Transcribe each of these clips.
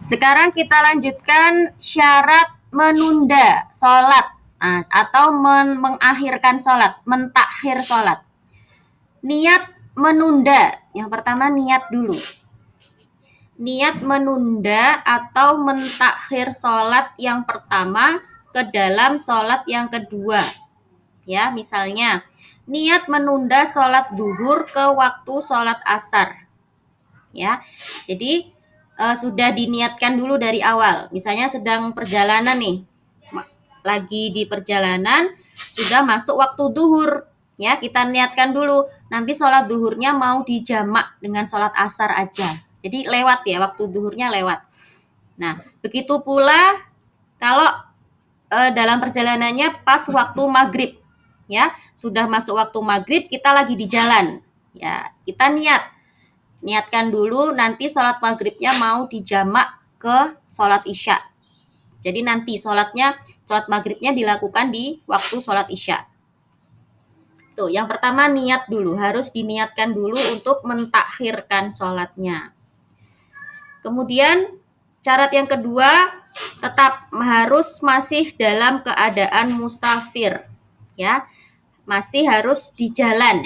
Sekarang kita lanjutkan syarat menunda sholat atau mengakhirkan sholat, mentakhir sholat. Niat menunda, yang pertama niat dulu. Niat menunda atau mentakhir sholat yang pertama ke dalam sholat yang kedua. Ya, misalnya niat menunda sholat duhur ke waktu sholat asar. Ya, jadi sudah diniatkan dulu dari awal. Misalnya sedang perjalanan nih, lagi di perjalanan, sudah masuk waktu duhur. Ya, kita niatkan dulu. Nanti sholat duhurnya mau dijamak dengan sholat asar aja. Jadi lewat ya, waktu duhurnya lewat. Nah, begitu pula kalau dalam perjalanannya pas waktu maghrib. Ya, sudah masuk waktu maghrib, kita lagi di jalan. Ya, kita niatkan dulu nanti sholat maghribnya mau dijamak ke sholat isya. Jadi nanti sholat maghribnya dilakukan di waktu sholat isya. Tuh, yang pertama niat dulu, harus diniatkan dulu untuk mentakhirkan sholatnya. Kemudian syarat yang kedua, tetap harus masih dalam keadaan musafir, ya, masih harus di jalan.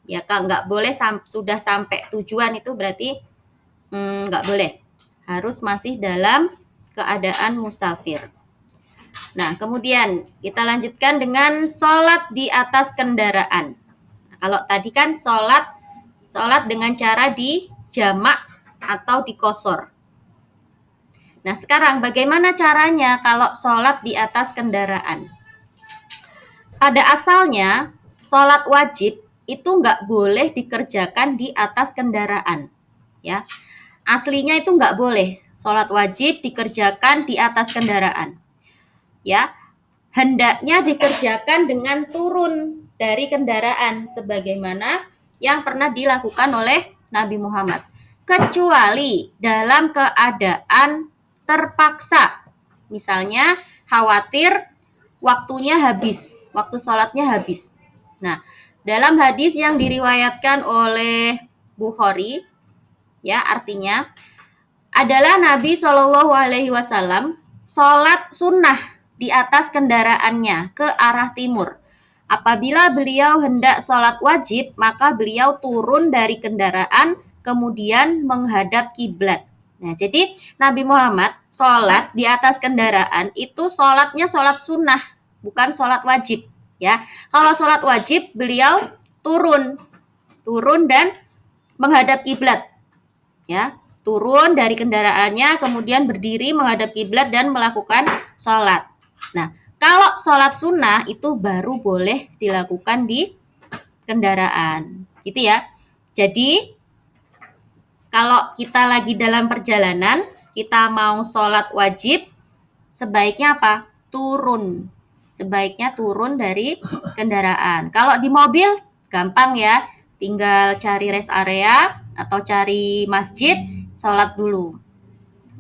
Ya, nggak boleh sudah sampai tujuan itu berarti nggak boleh, harus masih dalam keadaan musafir. Nah, kemudian kita lanjutkan dengan sholat di atas kendaraan. Nah, kalau tadi kan sholat dengan cara dijamak atau dikosor. Nah, sekarang bagaimana caranya kalau sholat di atas kendaraan? Pada asalnya, sholat wajib itu nggak boleh dikerjakan di atas kendaraan. Ya, aslinya itu nggak boleh sholat wajib dikerjakan di atas kendaraan. Ya, hendaknya dikerjakan dengan turun dari kendaraan sebagaimana yang pernah dilakukan oleh Nabi Muhammad, kecuali dalam keadaan terpaksa. Misalnya khawatir waktunya habis, waktu sholatnya habis. Nah, dalam hadis yang diriwayatkan oleh Bukhari, ya, artinya adalah Nabi Shallallahu Alaihi Wasallam sholat sunnah di atas kendaraannya ke arah timur. Apabila beliau hendak sholat wajib, maka beliau turun dari kendaraan kemudian menghadap kiblat. Nah, jadi Nabi Muhammad sholat di atas kendaraan itu sholatnya sholat sunnah, bukan sholat wajib. Ya, kalau sholat wajib beliau turun dan menghadap kiblat. Ya, turun dari kendaraannya, kemudian berdiri menghadap kiblat dan melakukan sholat. Nah, kalau sholat sunnah itu baru boleh dilakukan di kendaraan, gitu ya. Jadi, kalau kita lagi dalam perjalanan, kita mau sholat wajib, sebaiknya apa? Turun. Sebaiknya turun dari kendaraan. Kalau di mobil, gampang ya. Tinggal cari rest area atau cari masjid, sholat dulu.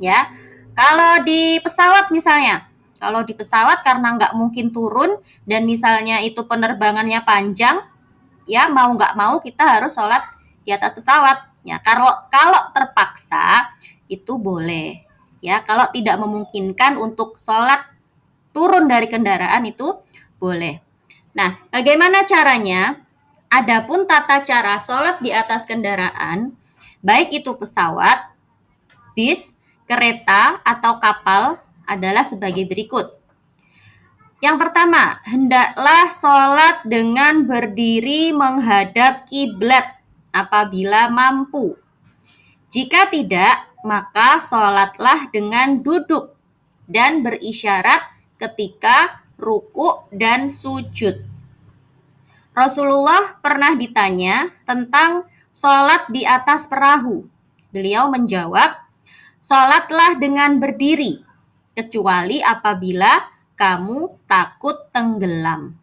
Ya, kalau di pesawat misalnya, kalau di pesawat karena nggak mungkin turun dan misalnya itu penerbangannya panjang, ya mau nggak mau kita harus sholat di atas pesawat. Ya, kalau terpaksa itu boleh. Ya, kalau tidak memungkinkan untuk sholat turun dari kendaraan itu boleh. Nah, bagaimana caranya? Adapun tata cara sholat di atas kendaraan, baik itu pesawat, bis, kereta, atau kapal adalah sebagai berikut. Yang pertama, hendaklah sholat dengan berdiri menghadap kiblat apabila mampu. Jika tidak, maka sholatlah dengan duduk dan berisyarat ketika ruku dan sujud. Rasulullah pernah ditanya tentang sholat di atas perahu. Beliau menjawab, sholatlah dengan berdiri, kecuali apabila kamu takut tenggelam.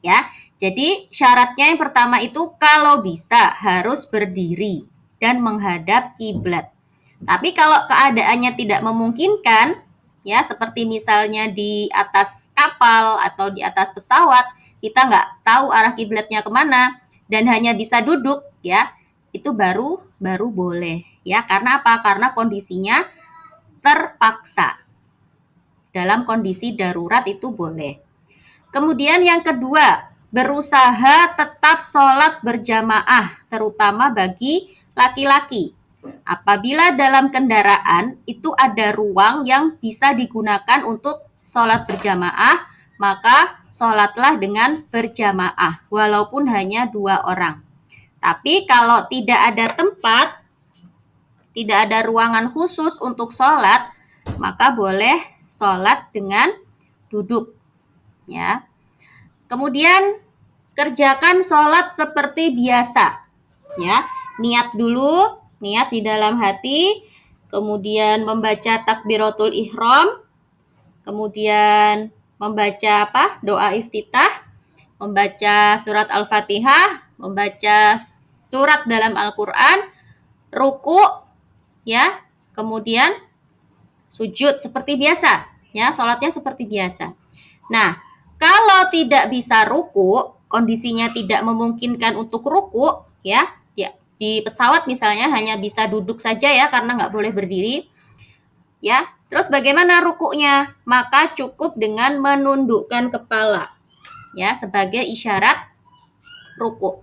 Ya, jadi syaratnya yang pertama itu kalau bisa harus berdiri dan menghadap kiblat. Tapi kalau keadaannya tidak memungkinkan, ya seperti misalnya di atas kapal atau di atas pesawat, kita nggak tahu arah kiblatnya kemana dan hanya bisa duduk, ya itu baru boleh, ya karena apa? Karena kondisinya terpaksa. Dalam kondisi darurat itu boleh. Kemudian yang kedua, berusaha tetap sholat berjamaah, terutama bagi laki-laki. Apabila dalam kendaraan itu ada ruang yang bisa digunakan untuk sholat berjamaah, maka sholatlah dengan berjamaah, walaupun hanya 2 orang. Tapi kalau tidak ada tempat, tidak ada ruangan khusus untuk sholat, maka boleh sholat dengan duduk. Ya. Kemudian kerjakan sholat seperti biasa. Ya, niat dulu, niat di dalam hati, kemudian membaca takbiratul ihram, kemudian membaca doa iftitah, membaca surat Al-Fatihah, membaca surat dalam Al-Quran, ruku, ya, kemudian sujud seperti biasa, ya, sholatnya seperti biasa. Nah, kalau tidak bisa ruku, kondisinya tidak memungkinkan untuk ruku, ya, di pesawat misalnya hanya bisa duduk saja ya, karena nggak boleh berdiri, ya. Terus bagaimana rukunya? Maka cukup dengan menundukkan kepala, ya, sebagai isyarat ruku,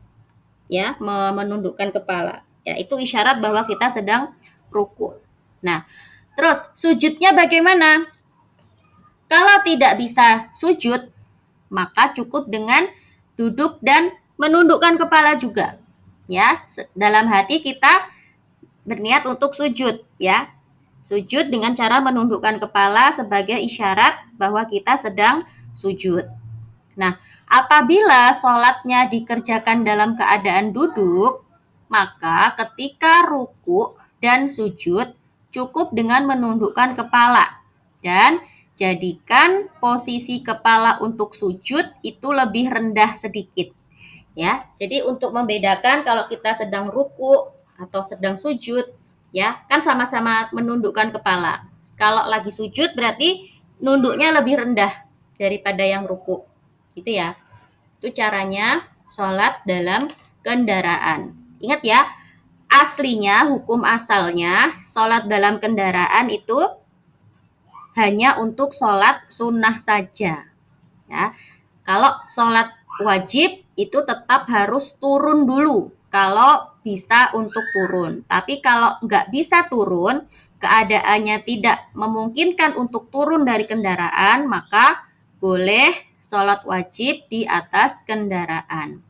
ya, menundukkan kepala. Ya, itu isyarat bahwa kita sedang ruku. Nah, terus sujudnya bagaimana? Kalau tidak bisa sujud, maka cukup dengan duduk dan menundukkan kepala juga. Ya, dalam hati kita berniat untuk sujud, ya. Sujud dengan cara menundukkan kepala sebagai isyarat bahwa kita sedang sujud. Nah, apabila sholatnya dikerjakan dalam keadaan duduk, maka ketika ruku dan sujud cukup dengan menundukkan kepala dan jadikan posisi kepala untuk sujud itu lebih rendah sedikit. Ya, jadi untuk membedakan kalau kita sedang ruku atau sedang sujud, ya, kan sama-sama menundukkan kepala. Kalau lagi sujud berarti nunduknya lebih rendah daripada yang ruku. Gitu ya. Itu caranya sholat dalam kendaraan. Ingat ya, aslinya, hukum asalnya, sholat dalam kendaraan itu hanya untuk sholat sunnah saja. Ya. Kalau sholat wajib itu tetap harus turun dulu kalau bisa untuk turun. Tapi kalau nggak bisa turun, keadaannya tidak memungkinkan untuk turun dari kendaraan, maka boleh sholat wajib di atas kendaraan.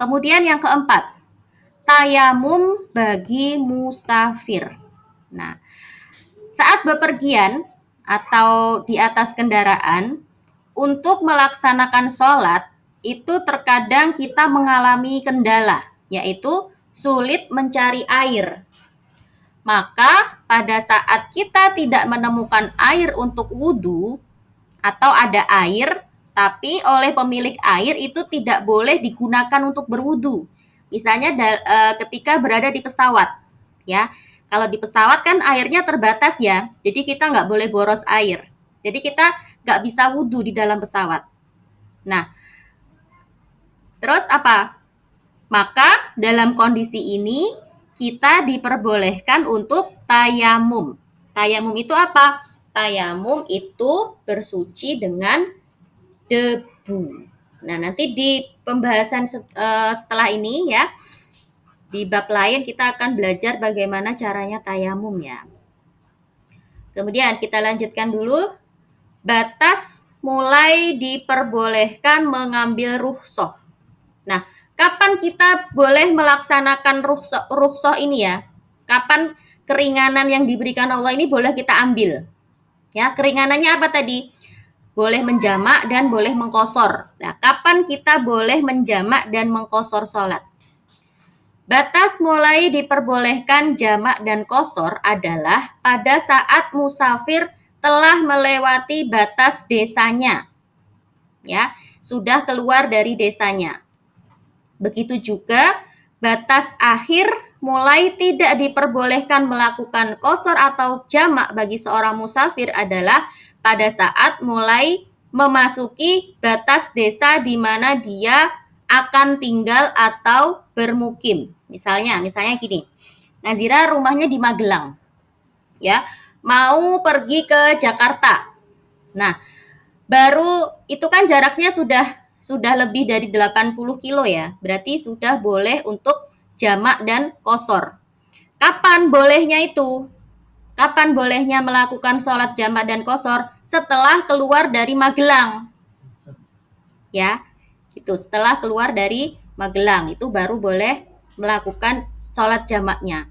Kemudian yang keempat, tayamum bagi musafir. Nah, saat bepergian atau di atas kendaraan, untuk melaksanakan sholat, itu terkadang kita mengalami kendala, yaitu sulit mencari air. Maka pada saat kita tidak menemukan air untuk wudhu, atau ada air, tapi oleh pemilik air itu tidak boleh digunakan untuk berwudhu. Misalnya ketika berada di pesawat, ya. Kalau di pesawat kan airnya terbatas ya, jadi kita nggak boleh boros air. Jadi kita nggak bisa wudhu di dalam pesawat. Nah, terus apa? Maka dalam kondisi ini kita diperbolehkan untuk tayamum. Tayamum itu apa? Tayamum itu bersuci dengan debu. Nah, nanti di pembahasan setelah ini ya, di bab lain kita akan belajar bagaimana caranya tayamum ya. Kemudian kita lanjutkan dulu. Batas mulai diperbolehkan mengambil rukhsah. Nah, kapan kita boleh melaksanakan rukhsah ini ya? Kapan keringanan yang diberikan Allah ini boleh kita ambil? Ya, keringanannya apa tadi? Boleh menjamak dan boleh mengqashar. Nah, kapan kita boleh menjamak dan mengqashar sholat? Batas mulai diperbolehkan jamak dan qashar adalah pada saat musafir telah melewati batas desanya. Ya, sudah keluar dari desanya. Begitu juga batas akhir mulai tidak diperbolehkan melakukan qashar atau jamak bagi seorang musafir adalah pada saat mulai memasuki batas desa di mana dia akan tinggal atau bermukim. Misalnya gini, Nazira rumahnya di Magelang, ya. mau pergi ke Jakarta. Nah, baru itu kan jaraknya sudah lebih dari 80 kilo ya. Berarti sudah boleh untuk jamak dan qashar. Kapan bolehnya itu? Kapan bolehnya melakukan sholat jamak dan qashar? Setelah keluar dari Magelang. Ya, itu setelah keluar dari Magelang itu baru boleh melakukan sholat jamaknya.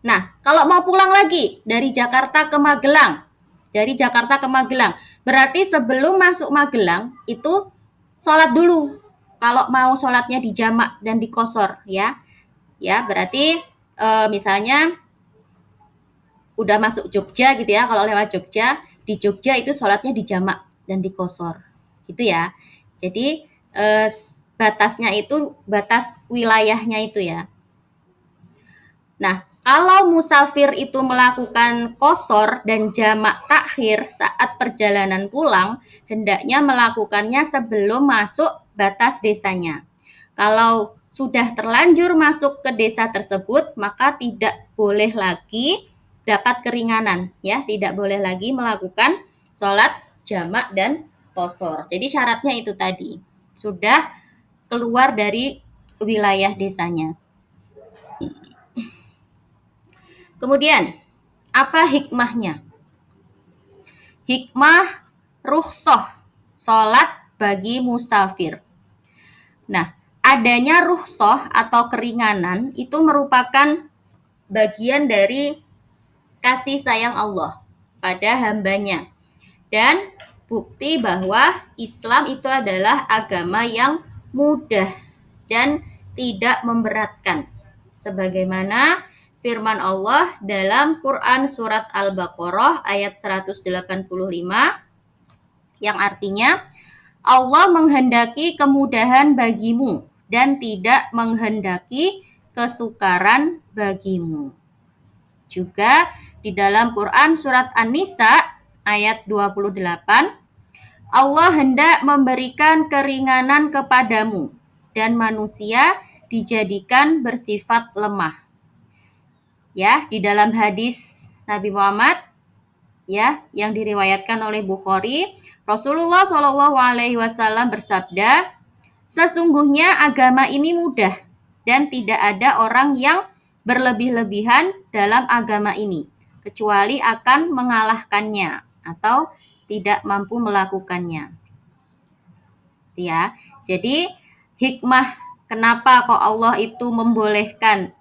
Nah, kalau mau pulang lagi dari Jakarta ke Magelang, berarti sebelum masuk Magelang itu sholat dulu. Kalau mau sholatnya di jamak dan di qashar, ya, berarti misalnya udah masuk Jogja gitu ya, kalau lewat Jogja, di Jogja itu sholatnya di jamak dan di qashar, gitu ya. Jadi batasnya itu batas wilayahnya itu ya. Nah, kalau musafir itu melakukan qashar dan jamak takhir saat perjalanan pulang, hendaknya melakukannya sebelum masuk batas desanya. Kalau sudah terlanjur masuk ke desa tersebut, maka tidak boleh lagi dapat keringanan, ya, tidak boleh lagi melakukan sholat jamak dan qashar. Jadi syaratnya itu tadi, sudah keluar dari wilayah desanya. Kemudian, apa hikmahnya? Hikmah rukhsah sholat bagi musafir. Nah, adanya rukhsah atau keringanan itu merupakan bagian dari kasih sayang Allah pada hambanya. Dan bukti bahwa Islam itu adalah agama yang mudah dan tidak memberatkan. Sebagaimana firman Allah dalam Quran surat Al-Baqarah ayat 185 yang artinya Allah menghendaki kemudahan bagimu dan tidak menghendaki kesukaran bagimu. Juga di dalam Quran surat An-Nisa ayat 28 Allah hendak memberikan keringanan kepadamu dan manusia dijadikan bersifat lemah. Ya, di dalam hadis Nabi Muhammad ya yang diriwayatkan oleh Bukhari, Rasulullah Shallallahu alaihi wasallam bersabda, "Sesungguhnya agama ini mudah dan tidak ada orang yang berlebih-lebihan dalam agama ini kecuali akan mengalahkannya atau tidak mampu melakukannya." Ya. Jadi hikmah kenapa kok Allah itu membolehkan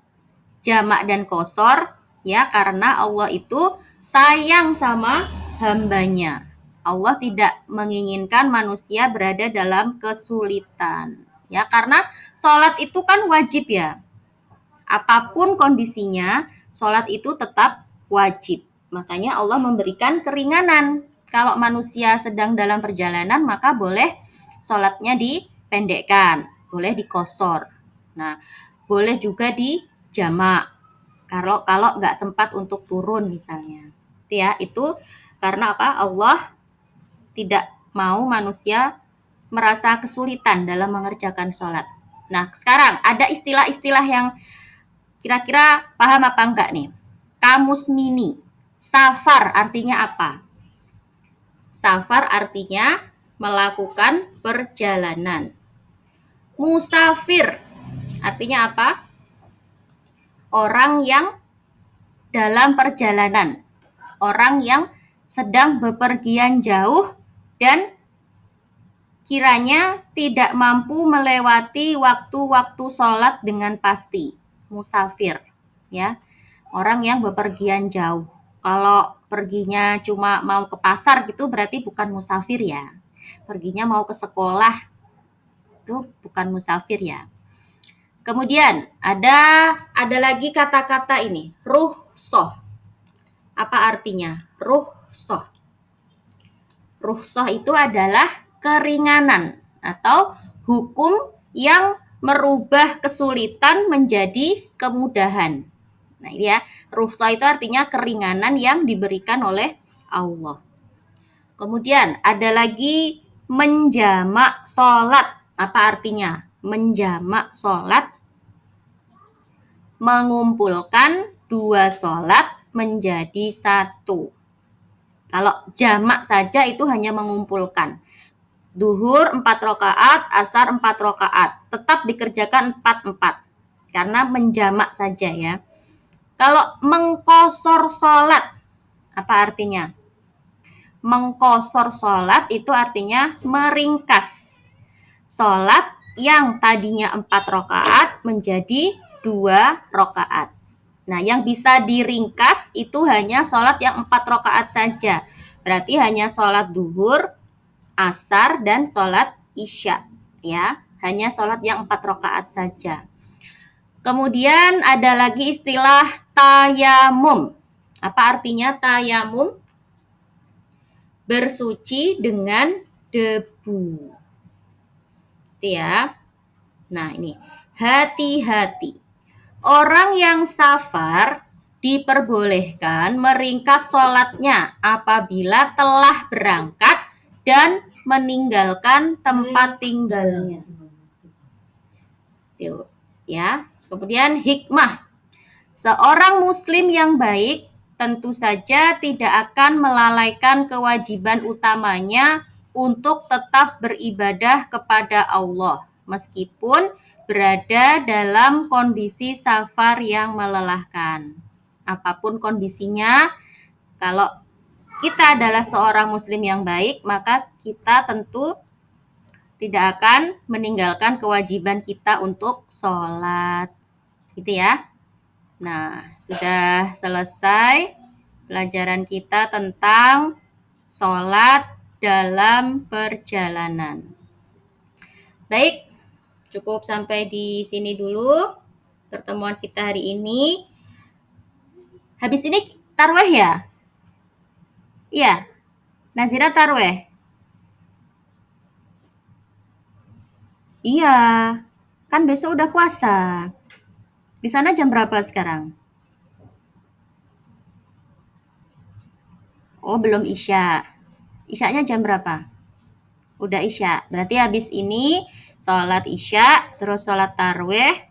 jamak dan qashar, ya, karena Allah itu sayang sama hambanya. Allah tidak menginginkan manusia berada dalam kesulitan, ya, karena sholat itu kan wajib ya. Apapun kondisinya, sholat itu tetap wajib. Makanya Allah memberikan keringanan. Kalau manusia sedang dalam perjalanan, maka boleh sholatnya dipendekkan, boleh diqashar. Nah, boleh juga di jamak kalau nggak sempat untuk turun misalnya, itu karena apa? Allah tidak mau manusia merasa kesulitan dalam mengerjakan sholat. Nah, sekarang ada istilah-istilah yang kira-kira paham apa enggak nih? Kamus mini, safar artinya apa? Safar artinya melakukan perjalanan. Musafir artinya apa? Orang yang dalam perjalanan, orang yang sedang bepergian jauh dan kiranya tidak mampu melewati waktu-waktu sholat dengan pasti. Musafir, ya, orang yang bepergian jauh. Kalau perginya cuma mau ke pasar gitu berarti bukan musafir ya. Perginya mau ke sekolah itu bukan musafir ya. Kemudian ada lagi kata-kata ini, rukhsah. Apa artinya? Rukhsah. Rukhsah itu adalah keringanan atau hukum yang merubah kesulitan menjadi kemudahan. Nah, ini ya, rukhsah itu artinya keringanan yang diberikan oleh Allah. Kemudian ada lagi menjamak sholat. Apa artinya? Menjamak sholat, mengumpulkan dua sholat menjadi satu. Kalau jamak saja itu hanya mengumpulkan. Duhur 4 rakaat, asar 4 rakaat. Tetap dikerjakan 4-4. Karena menjamak saja ya. Kalau mengkosor sholat, apa artinya? Mengkosor sholat itu artinya meringkas. Sholat yang tadinya 4 rakaat menjadi 2 rakaat. Nah, yang bisa diringkas itu hanya sholat yang 4 rakaat saja. Berarti hanya sholat duhur, asar, dan sholat isya. Ya, hanya sholat yang 4 rakaat saja. Kemudian ada lagi istilah tayamum. Apa artinya tayamum? Bersuci dengan debu. Itu ya. Nah, ini hati-hati. Orang yang safar diperbolehkan meringkas sholatnya apabila telah berangkat dan meninggalkan tempat tinggalnya. Tuh, ya. Kemudian hikmah. Seorang muslim yang baik tentu saja tidak akan melalaikan kewajiban utamanya untuk tetap beribadah kepada Allah meskipun berada dalam kondisi safar yang melelahkan. Apapun kondisinya, kalau kita adalah seorang muslim yang baik, maka kita tentu tidak akan meninggalkan kewajiban kita untuk sholat. Gitu ya. Nah, sudah selesai pelajaran kita tentang sholat dalam perjalanan. Baik, cukup sampai di sini dulu pertemuan kita hari ini. Habis ini tarweh ya? Iya, Nazira tarweh. Iya, kan besok udah puasa. Di sana jam berapa sekarang? Oh, belum isya. Isyanya jam berapa? Udah isya. Berarti habis ini sholat isya, terus sholat tarweh,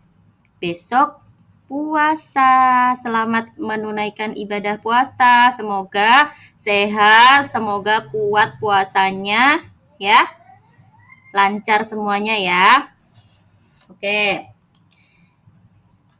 besok puasa. Selamat menunaikan ibadah puasa. Semoga sehat, semoga kuat puasanya ya. Lancar semuanya ya. Oke.